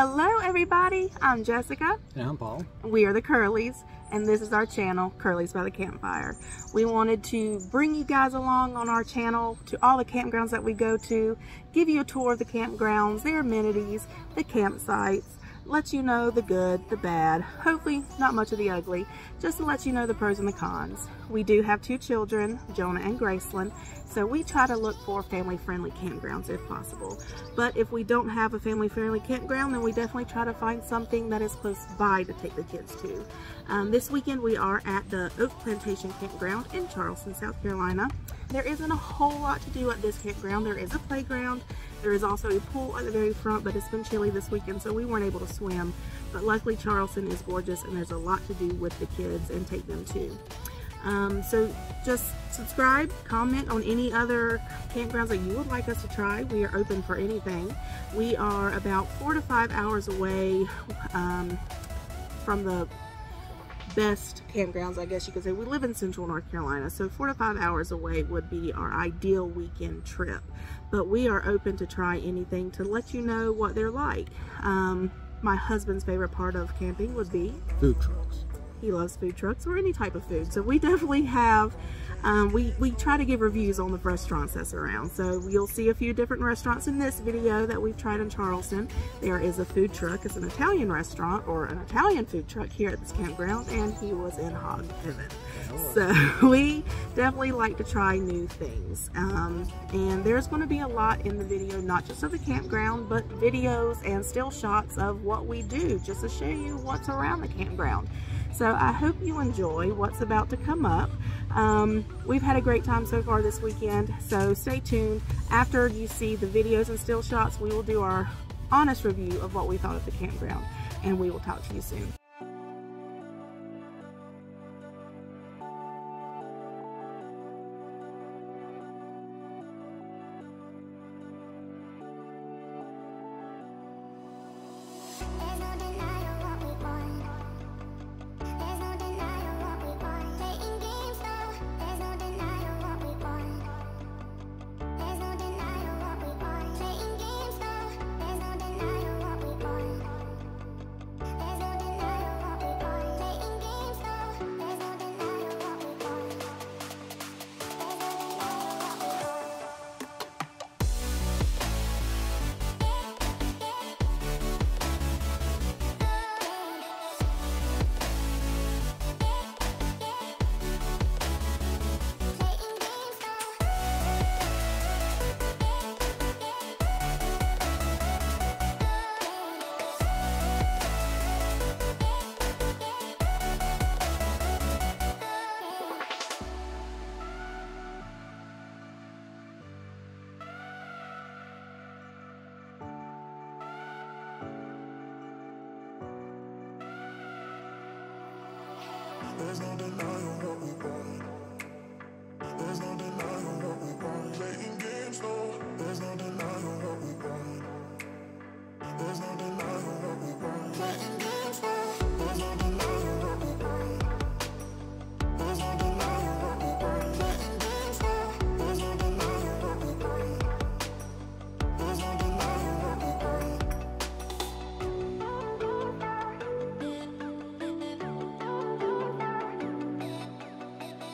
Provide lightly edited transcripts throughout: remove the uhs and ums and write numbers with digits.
Hello everybody, I'm Jessica. And I'm Paul. We are the Curleys, and this is our channel, Curleys by the Campfire. We wanted to bring you guys along on our channel to all the campgrounds that we go to, give you a tour of the campgrounds, their amenities, the campsites, let you know the good, the bad, hopefully not much of the ugly, just to let you know the pros and the cons. We do have 2 children, Jonah and Gracelyn, so we try to look for family-friendly campgrounds if possible. But if we don't have a family-friendly campground, then we definitely try to find something that is close by to take the kids to. This weekend we are at the Plantation Campground in Charleston, South Carolina. There isn't a whole lot to do at this campground. There is a playground. There is also a pool at the very front, but it's been chilly this weekend, so we weren't able to swim. But luckily Charleston is gorgeous and there's a lot to do with the kids and take them to. So just subscribe, comment on any other campgrounds that you would like us to try. We are open for anything. We are about 4 to 5 hours away from the best campgrounds, I guess you could say. We live in central North Carolina, so 4 to 5 hours away would be our ideal weekend trip. But we are open to try anything to let you know what they're like. My husband's favorite part of camping would be food trucks. He loves food trucks or any type of food. So we definitely have, we try to give reviews on the restaurants that's around. So you'll see a few different restaurants in this video that we've tried in Charleston. There is a food truck. It's an Italian restaurant or an Italian food truck here at this campground, and he was in hog heaven. So we definitely like to try new things. And there's going to be a lot in the video, not just of the campground, but videos and still shots of what we do, just to show you what's around the campground. So I hope you enjoy what's about to come up. We've had a great time so far this weekend, so stay tuned. After you see the videos and still shots, we will do our honest review of what we thought of the campground, and we will talk to you soon. There's no denying what we want. There's no denying what we want. Playing games, no. There's no denying what we want. There's no denying what we want. Playing games, no. There's no denying what we want. There's no denying what we want. Playing games, no. There's no denying what we want. There's no denying what we want.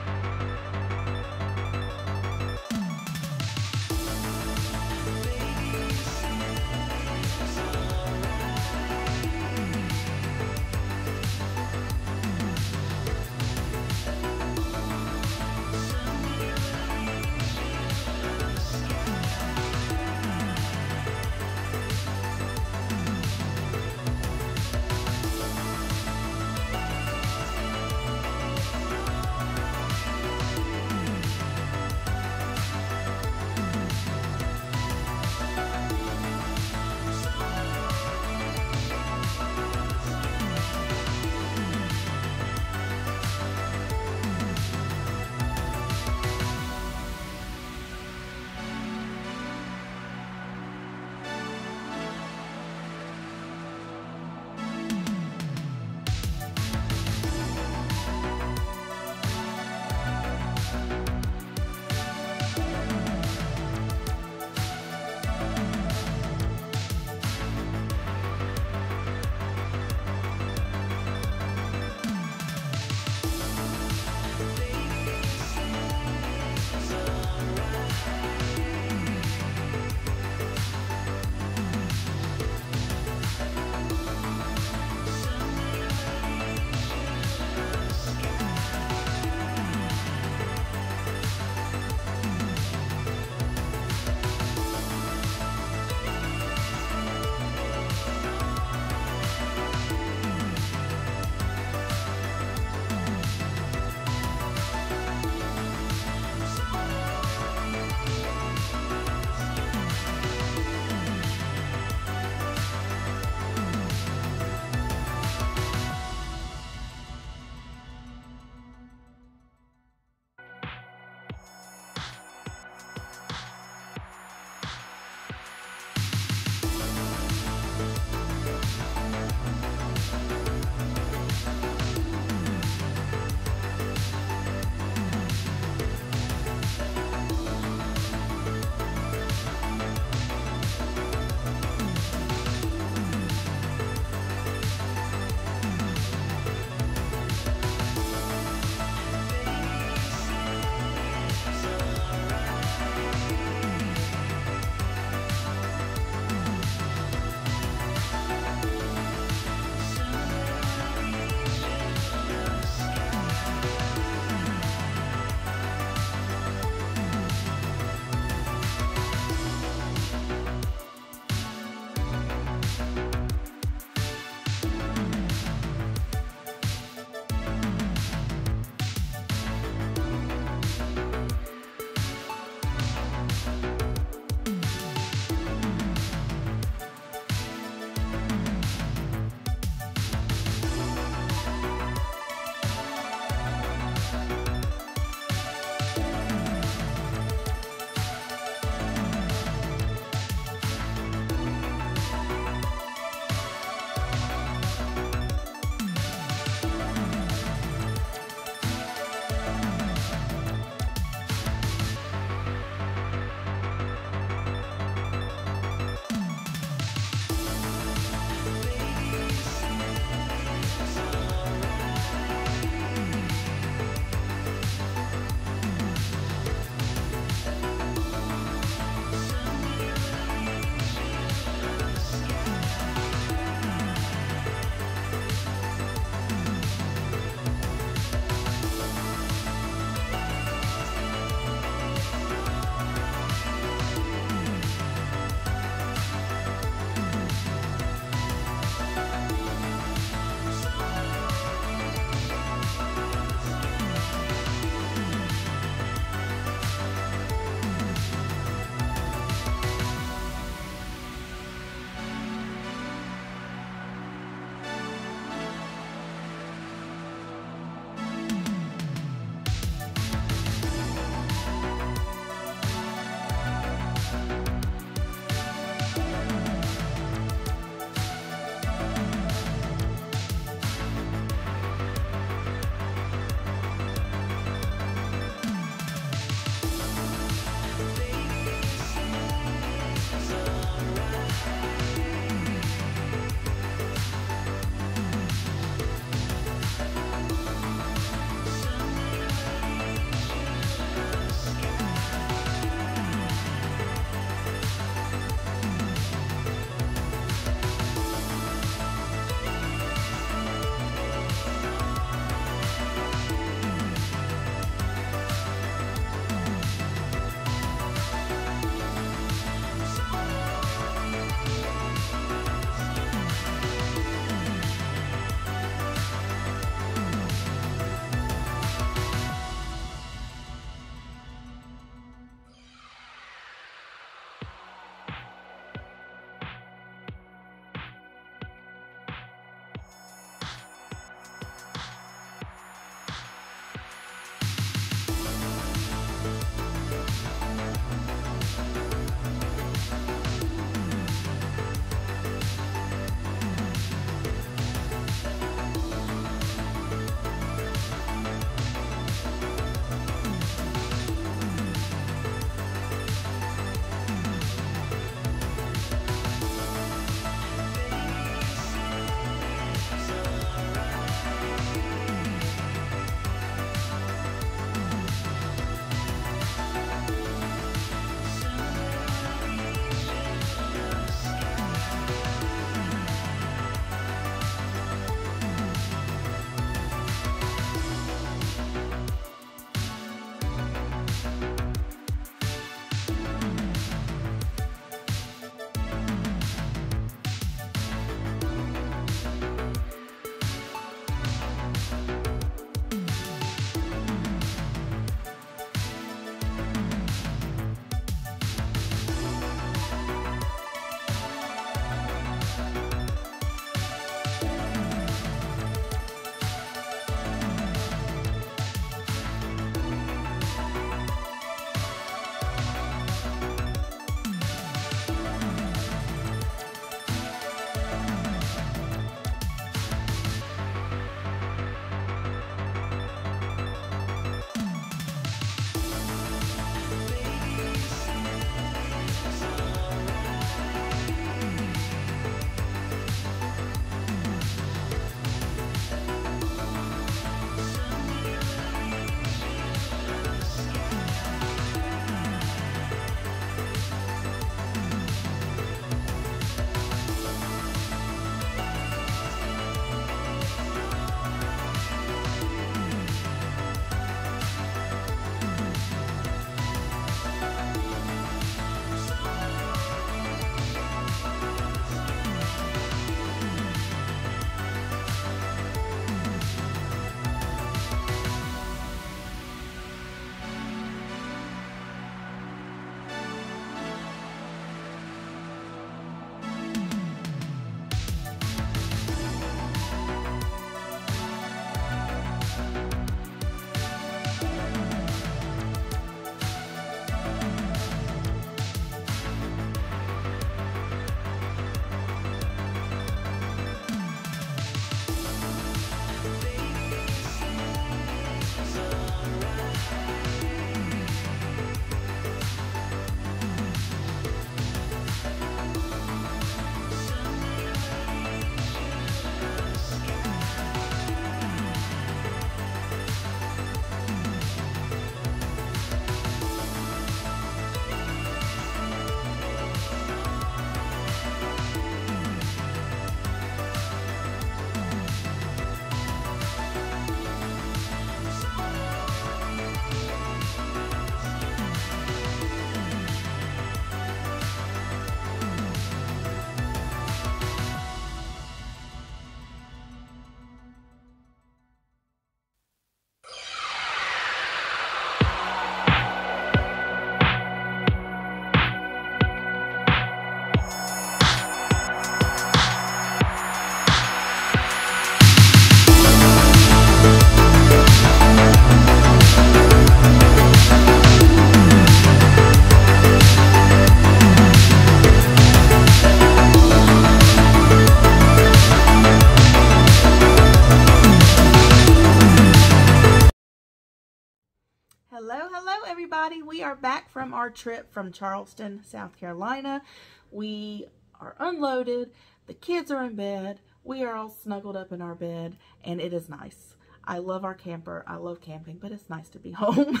we are back from our trip from Charleston, South Carolina. We are unloaded. The kids are in bed. We are all snuggled up in our bed, and it is nice. I love our camper. I love camping, but it's nice to be home.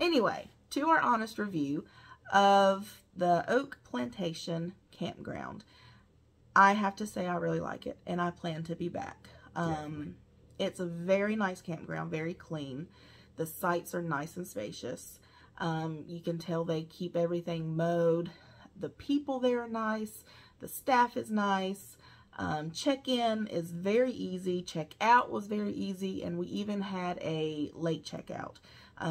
Anyway, to our honest review of the Oak Plantation Campground. I have to say I really like it, and I plan to be back. It's a very nice campground, very clean. The sites are nice and spacious. You can tell they keep everything mowed. The people there are nice. The staff is nice. Check-in is very easy. Check-out was very easy, and we even had a late checkout.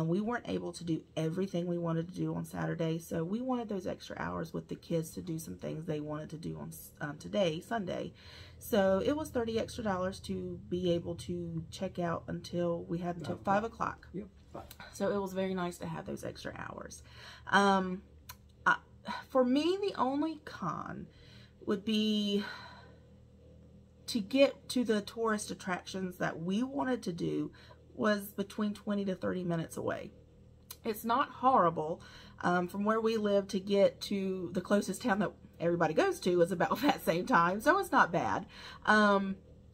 We weren't able to do everything we wanted to do on Saturday, so we wanted those extra hours with the kids to do some things they wanted to do on today, Sunday. So it was $30 extra to be able to check out until we had until 5 o'clock. Yep. So it was very nice to have those extra hours. For me, the only con would be to get to the tourist attractions that we wanted to do was between 20 to 30 minutes away. It's not horrible. From where we live to get to the closest town that everybody goes to is about that same time, so it's not bad.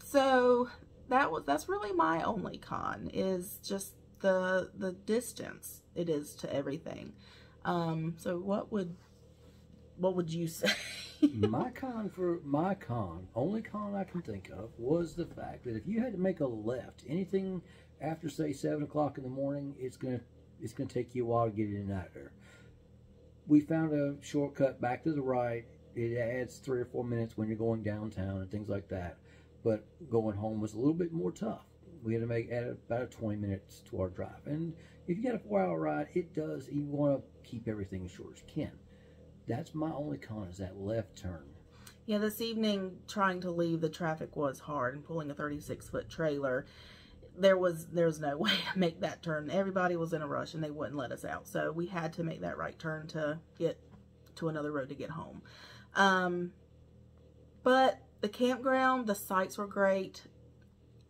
So that's really my only con, is just the distance it is to everything. So what would you say? my only con I can think of was the fact that if you had to make a left, anything after say 7 o'clock in the morning, it's gonna take you a while to get in and out of there. We found a shortcut back to the right. It adds 3 or 4 minutes when you're going downtown and things like that. But going home was a little bit more tough. We had to add about 20 minutes to our drive. And if you got a 4-hour ride, you want to keep everything as short as you can. That's my only con, is that left turn. Yeah, this evening trying to leave, the traffic was hard, and pulling a 36-foot trailer, there's no way to make that turn. Everybody was in a rush and they wouldn't let us out. So we had to make that right turn to get to another road to get home. But the campground, the sites were great.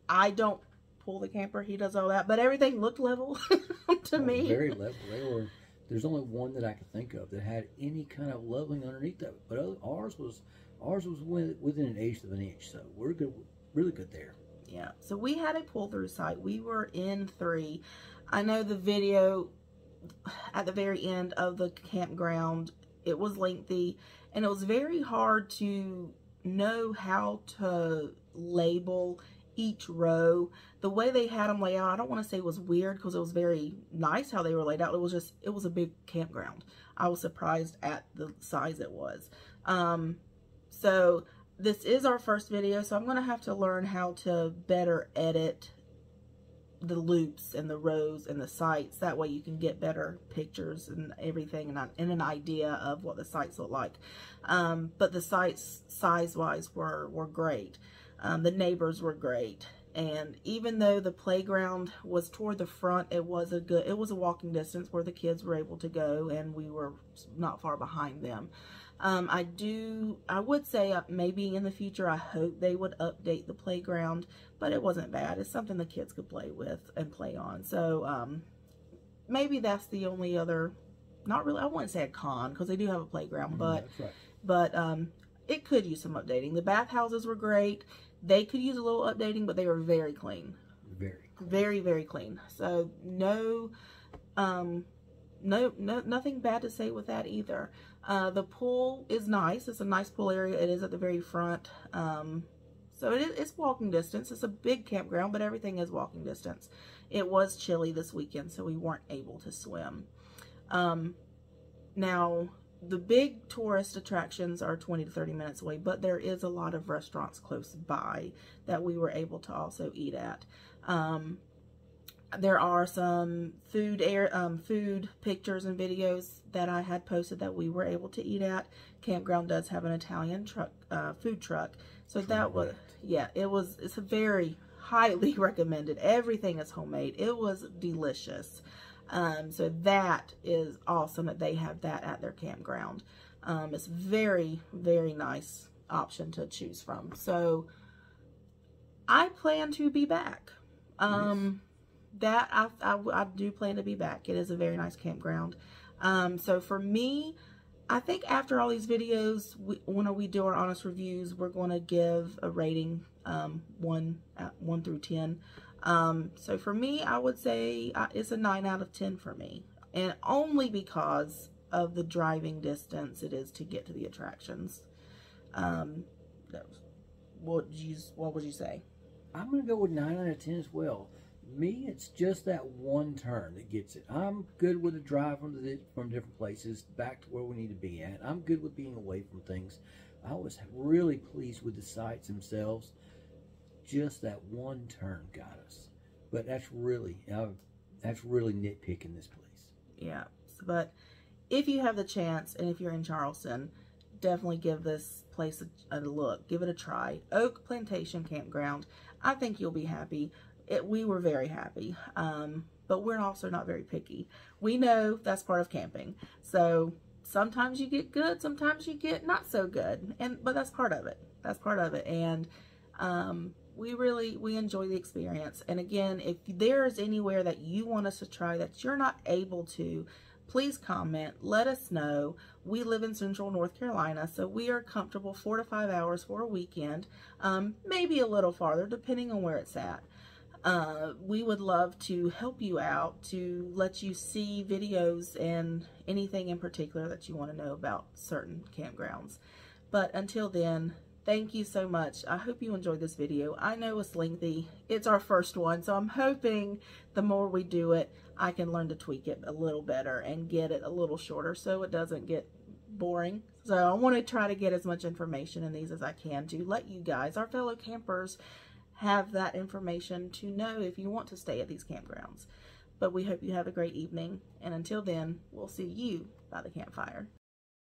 I don't pull the camper, he does all that, but everything looked level to me. Very level. There's only one that I can think of that had any kind of leveling underneath of it, but ours was within 1/8 of an inch, so we're good, really good there. Yeah, so we had a pull-through site. We were in 3. I know the video at the very end of the campground, it was lengthy, and it was very hard to know how to label each row. The way they had them laid out, I don't want to say it was weird, because it was very nice how they were laid out. It was a big campground. I was surprised at the size it was. So this is our first video, so I'm going to have to learn how to better edit the loops and the rows and the sites. That way you can get better pictures and everything, and an idea of what the sites look like. But the sites size-wise were great. The neighbors were great. And even though the playground was toward the front, it was a walking distance where the kids were able to go, and we were not far behind them. I would say maybe in the future, I hope they would update the playground, but it wasn't bad. It's something the kids could play with and play on. So, maybe that's the only other, not really, I wouldn't say a con, because they do have a playground, but, that's right. It could use some updating. The bathhouses were great. They could use a little updating, but they were very clean. Very clean. Very, very clean. So nothing bad to say with that either. The pool is nice. It's a nice pool area. It is at the very front. So it's walking distance. It's a big campground, but everything is walking distance. It was chilly this weekend, so we weren't able to swim. Now, the big tourist attractions are 20 to 30 minutes away, but there is a lot of restaurants close by that we were able to also eat at. There are some food pictures and videos that I had posted that we were able to eat at. Campground does have an Italian food truck. So that was, yeah, it's a very highly recommended. Everything is homemade. It was delicious. So that is awesome that they have that at their campground. It's very, very nice option to choose from. So I plan to be back. Yes. that I do plan to be back. It is a very nice campground. So for me, I think after all these videos, when we do our honest reviews, we're going to give a rating 1 through 10. So for me, I would say it's a 9 out of 10 for me, and only because of the driving distance it is to get to the attractions. What would you say? I'm going to go with 9 out of 10 as well. Me, it's just that one turn that gets it. I'm good with a drive from different places back to where we need to be at. I'm good with being away from things. I was really pleased with the sights themselves. Just that one turn got us. But that's really nitpicking this place. Yeah, but if you have the chance, and if you're in Charleston, definitely give this place a look. Give it a try. Oak Plantation Campground. I think you'll be happy. We were very happy, but we're also not very picky. We know that's part of camping. So sometimes you get good, sometimes you get not so good, but that's part of it. That's part of it, and we enjoy the experience. And again, if there's anywhere that you want us to try that you're not able to, please comment, let us know. We live in Central North Carolina, so we are comfortable 4 to 5 hours for a weekend, maybe a little farther depending on where it's at. We would love to help you out, to let you see videos and anything in particular that you want to know about certain campgrounds. But until then, thank you so much. I hope you enjoyed this video. I know it's lengthy. It's our first one, so I'm hoping the more we do it, I can learn to tweak it a little better and get it a little shorter so it doesn't get boring. So I want to try to get as much information in these as I can to let you guys, our fellow campers, have that information to know if you want to stay at these campgrounds. But we hope you have a great evening, and until then, we'll see you by the campfire.